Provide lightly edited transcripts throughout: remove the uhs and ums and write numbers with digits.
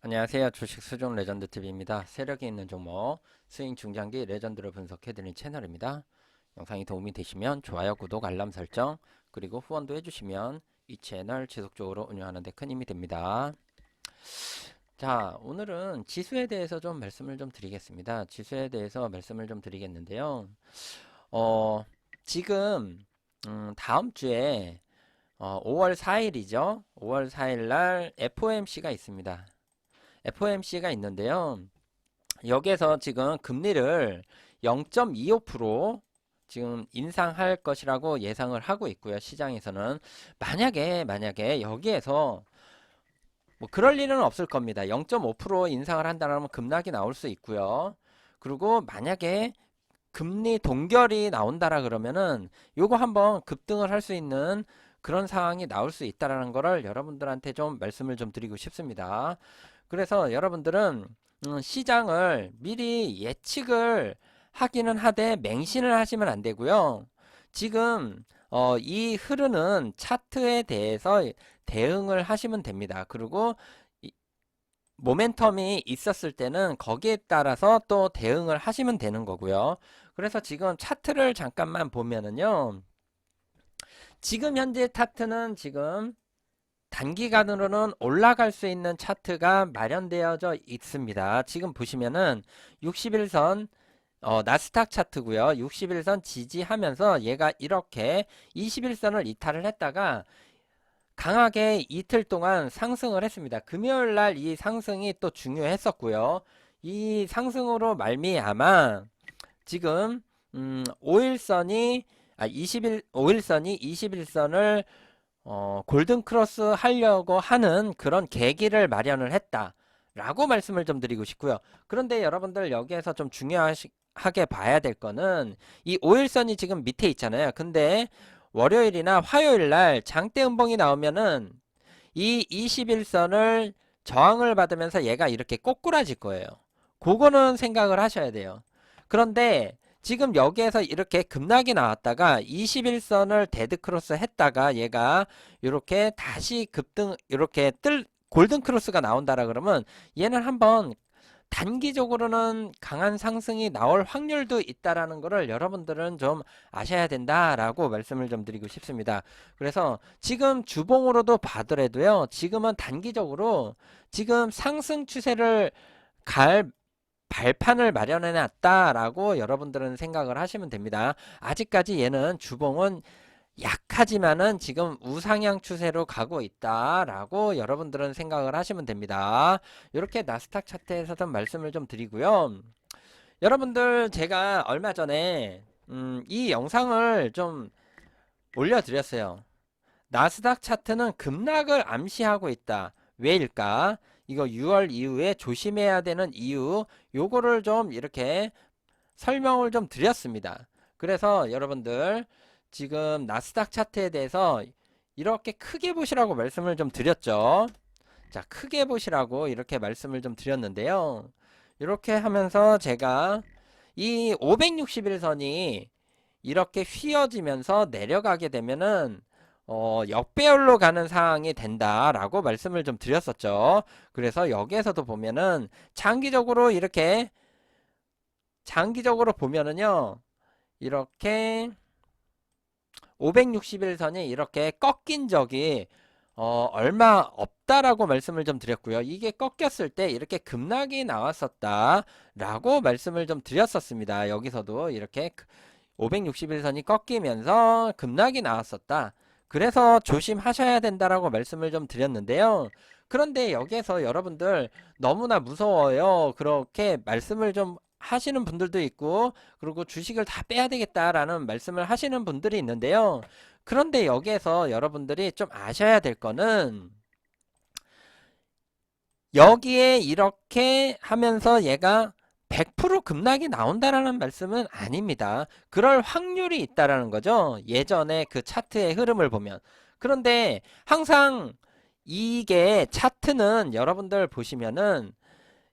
안녕하세요. 주식 수종 레전드 TV입니다. 세력이 있는 종목 스윙 중장기 레전드를 분석해드리는 채널입니다. 영상이 도움이 되시면 좋아요, 구독, 알람 설정 그리고 후원도 해주시면 이 채널 지속적으로 운영하는 데 큰 힘이 됩니다. 자, 오늘은 지수에 대해서 좀 말씀을 좀 드리겠습니다. 지수에 대해서 말씀을 좀 드리겠는데요. 지금 다음 주에 5월 4일이죠. 5월 4일 날 FOMC가 있습니다. FOMC가 있는데요. 여기에서 지금 금리를 0.25% 지금 인상할 것이라고 예상을 하고 있고요. 시장에서는 만약에 여기에서 뭐 그럴 일은 없을 겁니다. 0.5% 인상을 한다면 급락이 나올 수 있고요. 그리고 만약에 금리 동결이 나온다라 그러면은 요거 한번 급등을 할 수 있는 그런 상황이 나올 수 있다라는 거를 여러분들한테 좀 말씀을 좀 드리고 싶습니다. 그래서 여러분들은 시장을 미리 예측을 하기는 하되 맹신을 하시면 안 되고요. 지금 이 흐르는 차트에 대해서 대응을 하시면 됩니다. 그리고 모멘텀이 있었을 때는 거기에 따라서 또 대응을 하시면 되는 거고요. 그래서 지금 차트를 잠깐만 보면은요. 지금 현재 차트는 지금 단기간으로는 올라갈 수 있는 차트가 마련되어져 있습니다. 지금 보시면은 61선 나스닥 차트고요. 61선 지지하면서 얘가 이렇게 21선을 이탈을 했다가 강하게 이틀 동안 상승을 했습니다. 금요일 날 이 상승이 또 중요했었고요. 이 상승으로 말미암아 지금 5일선이 5일선이 21선을 골든 크로스 하려고 하는 그런 계기를 마련을 했다라고 말씀을 좀 드리고 싶고요. 그런데 여러분들 여기에서 좀 중요하게 봐야 될 거는 이 5일선이 지금 밑에 있잖아요. 근데 월요일이나 화요일 날 장대 음봉이 나오면은 이 21선을 저항을 받으면서 얘가 이렇게 꼬꾸라질 거예요. 그거는 생각을 하셔야 돼요. 그런데 지금 여기에서 이렇게 급락이 나왔다가 21선을 데드크로스 했다가 얘가 이렇게 다시 급등 이렇게 골든 크로스가 나온다라 그러면 얘는 한번 단기적으로는 강한 상승이 나올 확률도 있다라는 것을 여러분들은 좀 아셔야 된다라고 말씀을 좀 드리고 싶습니다. 그래서 지금 주봉으로도 봐더라도요. 지금은 단기적으로 지금 상승 추세를 갈 발판을 마련해 놨다라고 여러분들은 생각을 하시면 됩니다. 아직까지 얘는 주봉은 약하지만은 지금 우상향 추세로 가고 있다라고 여러분들은 생각을 하시면 됩니다. 이렇게 나스닥 차트에서도 말씀을 좀 드리고요. 여러분들 제가 얼마 전에 이 영상을 좀 올려드렸어요. 나스닥 차트는 급락을 암시하고 있다. 왜일까? 이거 6월 이후에 조심해야 되는 이유 요거를 좀 이렇게 설명을 좀 드렸습니다. 그래서 여러분들 지금 나스닥 차트에 대해서 이렇게 크게 보시라고 말씀을 좀 드렸죠. 자, 크게 보시라고 이렇게 말씀을 좀 드렸는데요. 이렇게 하면서 제가 이 561선이 이렇게 휘어지면서 내려가게 되면은 역배열로 가는 상황이 된다라고 말씀을 좀 드렸었죠. 그래서 여기에서도 보면은 장기적으로 보면은요. 이렇게 561선이 이렇게 꺾인 적이 얼마 없다라고 말씀을 좀 드렸고요. 이게 꺾였을 때 이렇게 급락이 나왔었다라고 말씀을 좀 드렸었습니다. 여기서도 이렇게 561선이 꺾이면서 급락이 나왔었다. 그래서 조심하셔야 된다라고 말씀을 좀 드렸는데요. 그런데 여기에서 여러분들 너무나 무서워요. 그렇게 말씀을 좀 하시는 분들도 있고, 그리고 주식을 다 빼야 되겠다라는 말씀을 하시는 분들이 있는데요. 그런데 여기에서 여러분들이 좀 아셔야 될 거는 여기에 이렇게 하면서 얘가 100% 급락이 나온다라는 말씀은 아닙니다. 그럴 확률이 있다라는 거죠. 예전에 그 차트의 흐름을 보면. 그런데 항상 이게 차트는 여러분들 보시면은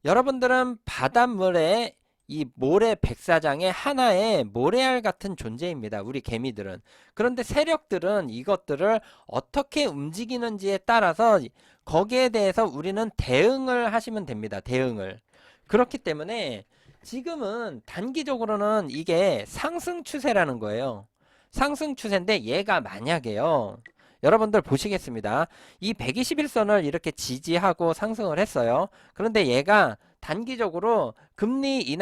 여러분들은 바닷물에 이 모래 백사장의 하나의 모래알 같은 존재입니다. 우리 개미들은. 그런데 세력들은 이것들을 어떻게 움직이는지에 따라서 거기에 대해서 우리는 대응을 하시면 됩니다. 대응을. 그렇기 때문에 지금은 단기적으로는 이게 상승 추세라는 거예요. 상승 추세인데 얘가 만약에요. 여러분들 보시겠습니다. 이 121선을 이렇게 지지하고 상승을 했어요. 그런데 얘가 단기적으로 금리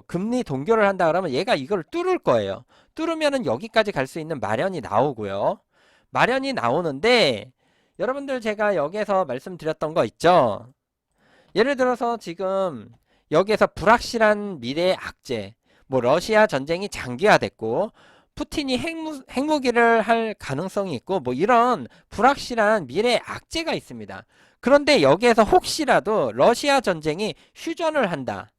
금리 동결을 한다 그러면 얘가 이걸 뚫을 거예요. 뚫으면은 여기까지 갈 수 있는 마련이 나오고요. 마련이 나오는데 여러분들 제가 여기에서 말씀드렸던 거 있죠. 예를 들어서 지금 여기에서 불확실한 미래의 악재, 러시아 전쟁이 장기화됐고 푸틴이 핵무기를 할 가능성이 있고 이런 불확실한 미래의 악재가 있습니다. 그런데 여기에서 혹시라도 러시아 전쟁이 휴전을 한다.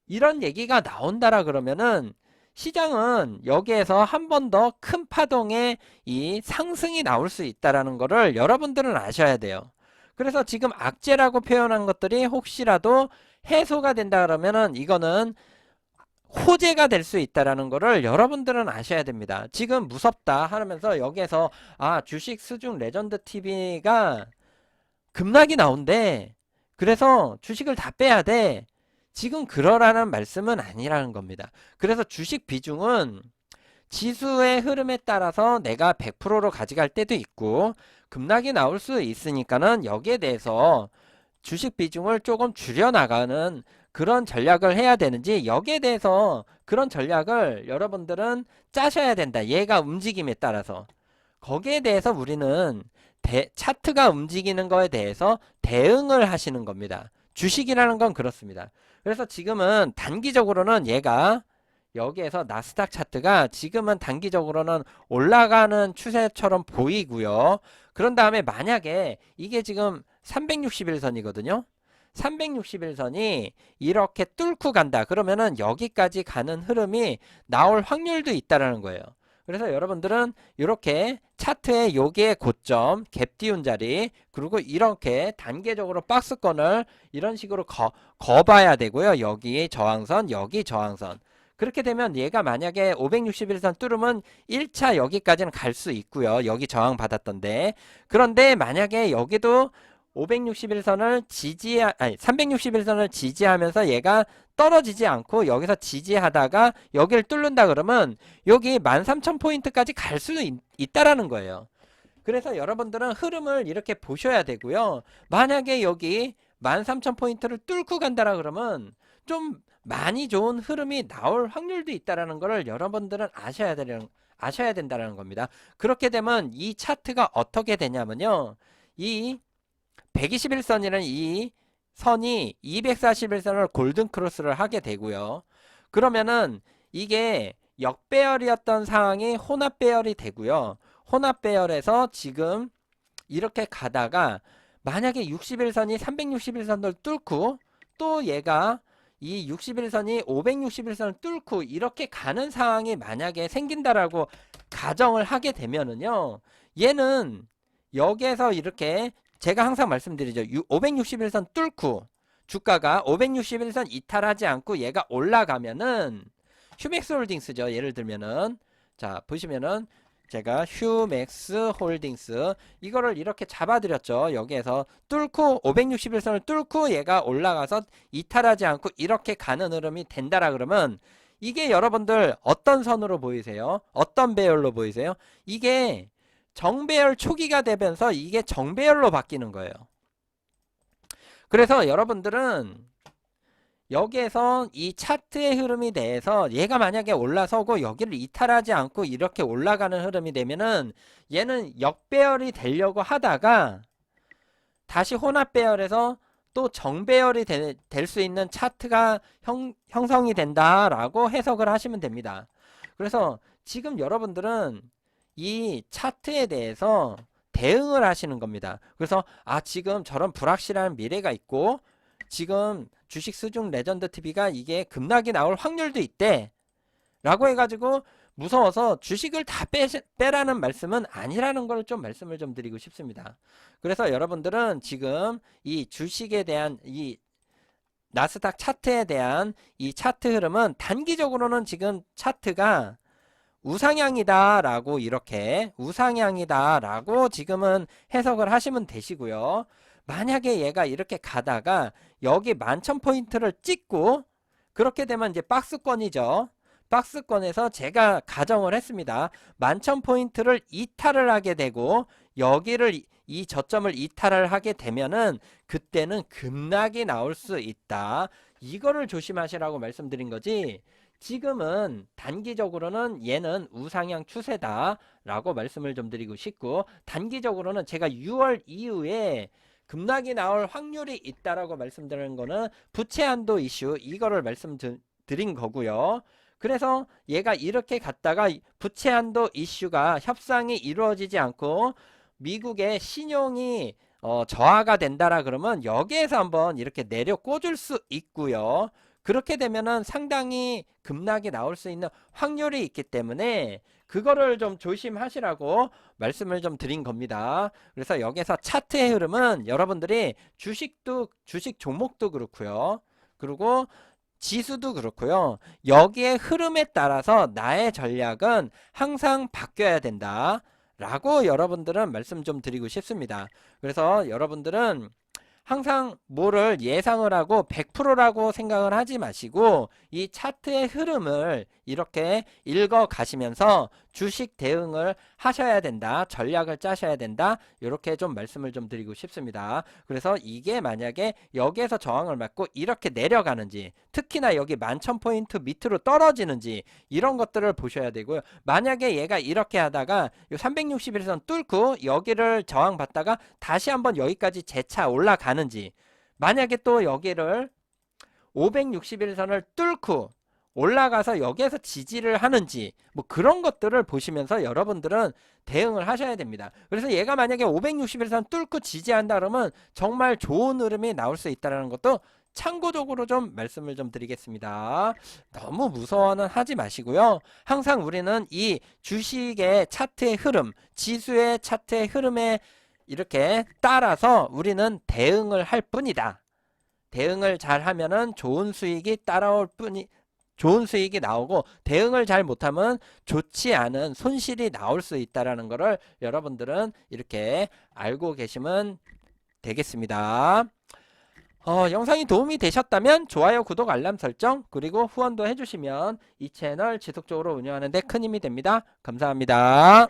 이런 얘기가 나온다라 그러면은 시장은 여기에서 한 번 더 큰 파동의 이 상승이 나올 수 있다라는 거를 여러분들은 아셔야 돼요. 그래서 지금 악재라고 표현한 것들이 혹시라도 해소가 된다 그러면은 이거는 호재가 될 수 있다라는 거를 여러분들은 아셔야 됩니다. 지금 무섭다 하면서 여기에서 주식 수중 레전드 TV가 급락이 나온대. 그래서 주식을 다 빼야 돼. 지금 그러라는 말씀은 아니라는 겁니다. 그래서 주식 비중은 지수의 흐름에 따라서 내가 100%로 가져갈 때도 있고 급락이 나올 수 있으니까는 여기에 대해서 주식 비중을 조금 줄여나가는 그런 전략을 해야 되는지 여기에 대해서 그런 전략을 여러분들은 짜셔야 된다. 얘가 움직임에 따라서. 거기에 대해서 우리는 차트가 움직이는 거에 대해서 대응을 하시는 겁니다. 주식이라는 건 그렇습니다. 그래서 지금은 단기적으로는 얘가 여기에서 나스닥 차트가 지금은 단기적으로는 올라가는 추세처럼 보이고요. 그런 다음에 만약에 이게 지금 361선이거든요. 361선이 이렇게 뚫고 간다. 그러면은 여기까지 가는 흐름이 나올 확률도 있다라는 거예요. 그래서 여러분들은 이렇게 차트의 여기에 고점, 갭 띄운 자리, 그리고 이렇게 단계적으로 박스권을 이런 식으로 거봐야 되고요. 여기 저항선, 여기 저항선. 그렇게 되면 얘가 만약에 561선 뚫으면 1차 여기까지는 갈 수 있고요. 여기 저항 받았던데. 그런데 만약에 여기도 361선을 지지하면서 얘가 떨어지지 않고 여기서 지지하다가 여기를 뚫는다 그러면 여기 13,000포인트까지 갈 수 있다라는 거예요. 그래서 여러분들은 흐름을 이렇게 보셔야 되고요. 만약에 여기 13,000포인트를 뚫고 간다라 그러면 좀 많이 좋은 흐름이 나올 확률도 있다라는 것을 여러분들은 아셔야 된다는 겁니다. 그렇게 되면 이 차트가 어떻게 되냐면요. 이 121선이라는 이 선이 241선을 골든 크로스를 하게 되고요. 그러면은 이게 역배열이었던 상황이 혼합배열이 되고요. 혼합배열에서 지금 이렇게 가다가 만약에 61선이 361선을 뚫고 또 얘가 이 61선이 561선을 뚫고 이렇게 가는 상황이 만약에 생긴다라고 가정을 하게 되면은요. 얘는 여기에서 이렇게 제가 항상 말씀드리죠. 561선 뚫고 주가가 561선 이탈하지 않고 얘가 올라가면은 휴맥스 홀딩스죠. 예를 들면은 자 보시면은 제가 휴맥스 홀딩스 이거를 이렇게 잡아드렸죠. 여기에서 뚫고 561선을 뚫고 얘가 올라가서 이탈하지 않고 이렇게 가는 흐름이 된다라 그러면 이게 여러분들 어떤 선으로 보이세요? 어떤 배열로 보이세요? 이게 정배열 초기가 되면서 이게 정배열로 바뀌는 거예요. 그래서 여러분들은 여기에서 이 차트의 흐름이 대해서 얘가 만약에 올라서고 여기를 이탈하지 않고 이렇게 올라가는 흐름이 되면은 얘는 역배열이 되려고 하다가 다시 혼합배열에서 또 정배열이 될 수 있는 차트가 형성이 된다라고 해석을 하시면 됩니다. 그래서 지금 여러분들은 이 차트에 대해서 대응을 하시는 겁니다. 그래서 지금 저런 불확실한 미래가 있고 지금 주식 수중 레전드 TV가 이게 급락이 나올 확률도 있대 라고 해가지고 무서워서 주식을 다 빼라는 말씀은 아니라는 걸 좀 말씀을 좀 드리고 싶습니다. 그래서 여러분들은 지금 이 주식에 대한 이 나스닥 차트에 대한 이 차트 흐름은 단기적으로는 지금 차트가 우상향이다 라고 이렇게 우상향이다 라고 지금은 해석을 하시면 되시고요. 만약에 얘가 이렇게 가다가 여기 11,000포인트를 찍고 그렇게 되면 이제 박스권이죠. 박스권에서 제가 가정을 했습니다. 11,000포인트를 이탈을 하게 되고 여기를 이 저점을 이탈을 하게 되면은 그때는 급락이 나올 수 있다. 이거를 조심하시라고 말씀드린 거지. 지금은 단기적으로는 얘는 우상향 추세다 라고 말씀을 좀 드리고 싶고, 단기적으로는 제가 6월 이후에 급락이 나올 확률이 있다라고 말씀드리는 거는 부채 한도 이슈, 이거를 말씀드린 거고요. 그래서 얘가 이렇게 갔다가 부채 한도 이슈가 협상이 이루어지지 않고 미국의 신용이 저하가 된다라 그러면 여기에서 한번 이렇게 내려 꽂을 수 있고요. 그렇게 되면은 상당히 급락이 나올 수 있는 확률이 있기 때문에 그거를 좀 조심하시라고 말씀을 좀 드린 겁니다. 그래서 여기서 차트의 흐름은 여러분들이 주식 종목도 그렇고요. 그리고 지수도 그렇고요. 여기에 흐름에 따라서 나의 전략은 항상 바뀌어야 된다 라고 여러분들은 말씀 좀 드리고 싶습니다. 그래서 여러분들은 항상 뭐를 예상을 하고 100%라고 생각을 하지 마시고 이 차트의 흐름을 이렇게 읽어 가시면서 주식 대응을 하셔야 된다. 전략을 짜셔야 된다. 이렇게 좀 말씀을 좀 드리고 싶습니다. 그래서 이게 만약에 여기에서 저항을 맞고 이렇게 내려가는지, 특히나 여기 11,000포인트 밑으로 떨어지는지 이런 것들을 보셔야 되고요. 만약에 얘가 이렇게 하다가 361선 뚫고 여기를 저항받다가 다시 한번 여기까지 재차 올라가는지, 만약에 또 여기를 561선을 뚫고 올라가서 여기에서 지지를 하는지 뭐 그런 것들을 보시면서 여러분들은 대응을 하셔야 됩니다. 그래서 얘가 만약에 561선 뚫고 지지한다 그러면 정말 좋은 흐름이 나올 수 있다는 것도 참고적으로 좀 말씀을 좀 드리겠습니다. 너무 무서워는 하지 마시고요. 항상 우리는 이 주식의 차트의 흐름, 지수의 차트의 흐름에 이렇게 따라서 우리는 대응을 할 뿐이다. 대응을 잘 하면은 좋은 수익이 따라올 뿐이, 좋은 수익이 나오고, 대응을 잘 못하면 좋지 않은 손실이 나올 수 있다라는 거를 여러분들은 이렇게 알고 계시면 되겠습니다. 영상이 도움이 되셨다면 좋아요, 구독, 알람 설정, 그리고 후원도 해주시면 이 채널 지속적으로 운영하는 데 큰 힘이 됩니다. 감사합니다.